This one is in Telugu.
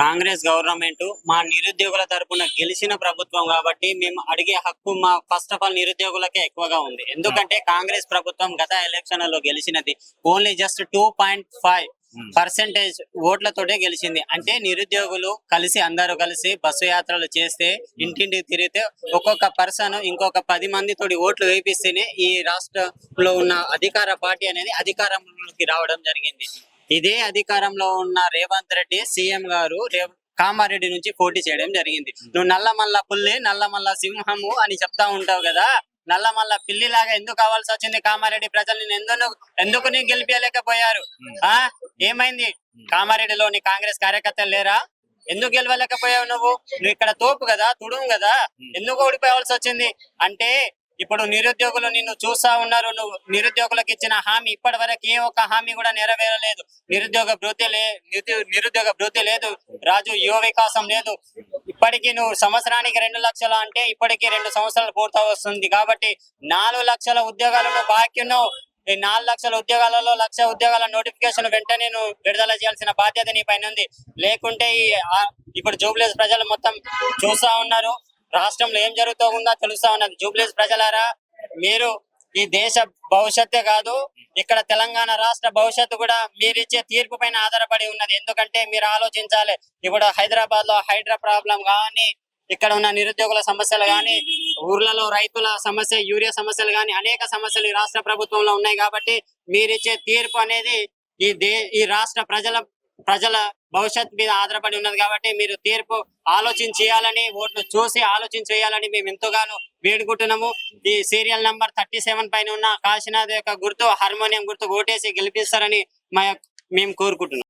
కాంగ్రెస్ గవర్నమెంట్ మా నిరుద్యోగుల తరపున గెలిచిన ప్రభుత్వం కాబట్టి మేము అడిగే హక్కు మా ఫస్ట్ ఆఫ్ ఆల్ నిరుద్యోగులకే ఎక్కువగా ఉంది. ఎందుకంటే కాంగ్రెస్ ప్రభుత్వం గత ఎలక్షన్లలో గెలిచినది ఓన్లీ జస్ట్ 2.5% ఓట్లతోటే గెలిచింది. అంటే నిరుద్యోగులు అందరూ కలిసి బస్సు యాత్రలు చేస్తే ఇంటింటికి తిరిగితే ఒక్కొక్క పర్సన్ ఇంకొక 10 మందితోటి ఓట్లు వేపిస్తేనే ఈ రాష్ట్రంలో ఉన్న అధికార పార్టీ అనేది అధికారంలోకి రావడం జరిగింది. ఇదే అధికారంలో ఉన్న రేవంత్ రెడ్డి సీఎం గారు కామారెడ్డి నుంచి పోటీ చేయడం జరిగింది. నువ్వు నల్లమల్ల పుల్లి నల్లమల్ల సింహము అని చెప్తా ఉంటావు కదా, నల్లమల్ల పిల్లిలాగా ఎందుకు కావాల్సి వచ్చింది? కామారెడ్డి ప్రజల్ని ఎందుకు నీ గెలిపించలేకపోయారు? ఏమైంది? కామారెడ్డిలోని కాంగ్రెస్ కార్యకర్తలు లేరా? ఎందుకు గెలవలేకపోయావు? నువ్వు ఇక్కడ తోపు కదా, తుడుము కదా, ఎందుకు ఓడిపోవాల్సి వచ్చింది? అంటే ఇప్పుడు నిరుద్యోగులు నిన్ను చూస్తా ఉన్నారు. నువ్వు నిరుద్యోగులకు ఇచ్చిన హామీ ఇప్పటి వరకు ఏ ఒక్క హామీ కూడా నెరవేరలేదు. నిరుద్యోగ భృతి లేదు రాజు, యువ వికాసం లేదు. ఇప్పటికీ నువ్వు సంవత్సరానికి 2 లక్షలు అంటే ఇప్పటికీ 2 సంవత్సరాలు పూర్తి వస్తుంది కాబట్టి 4 లక్షల ఉద్యోగాలను బాకీ ఉన్నావు. ఈ 4 లక్షల ఉద్యోగాలలో 1 లక్ష ఉద్యోగాల నోటిఫికేషన్ వెంటనే నువ్వు విడుదల చేయాల్సిన బాధ్యత నీ పైన ఉంది. లేకుంటే ఇప్పుడు జూబ్లీస్ ప్రజలు మొత్తం చూస్తా ఉన్నారు, రాష్ట్రంలో ఏం జరుగుతూ ఉందో తెలుస్తా ఉన్నది. జూబ్లీస్ ప్రజలారా, మీరు ఈ దేశ భవిష్యత్తే కాదు, ఇక్కడ తెలంగాణ రాష్ట్ర భవిష్యత్తు కూడా మీరిచ్చే తీర్పు పైన ఆధారపడి ఉన్నది. ఎందుకంటే మీరు ఆలోచించాలి, ఇప్పుడు హైదరాబాద్ లో హైడ్రా ప్రాబ్లం కానీ, ఇక్కడ ఉన్న నిరుద్యోగుల సమస్యలు కానీ, ఊర్లలో రైతుల సమస్య, యూరియా సమస్యలు కానీ, అనేక సమస్యలు ఈ రాష్ట్ర ప్రభుత్వంలో ఉన్నాయి. కాబట్టి మీరిచ్చే తీర్పు అనేది ఈ రాష్ట్ర ప్రజల భవిష్యత్ మీద ఆధారపడి ఉన్నది. కాబట్టి మీరు తీర్పు ఆలోచన చేయాలని, ఓట్లు చూసి ఆలోచన చేయాలని మేము ఎంతగానో వేడుకుంటున్నాము. ఈ సీరియల్ నంబర్ 37 పైన ఉన్న కాశీనాథ్ యొక్క గుర్తు, హార్మోనియం గుర్తు ఓటేసి గెలిపిస్తారని మేము కోరుకుంటున్నాం.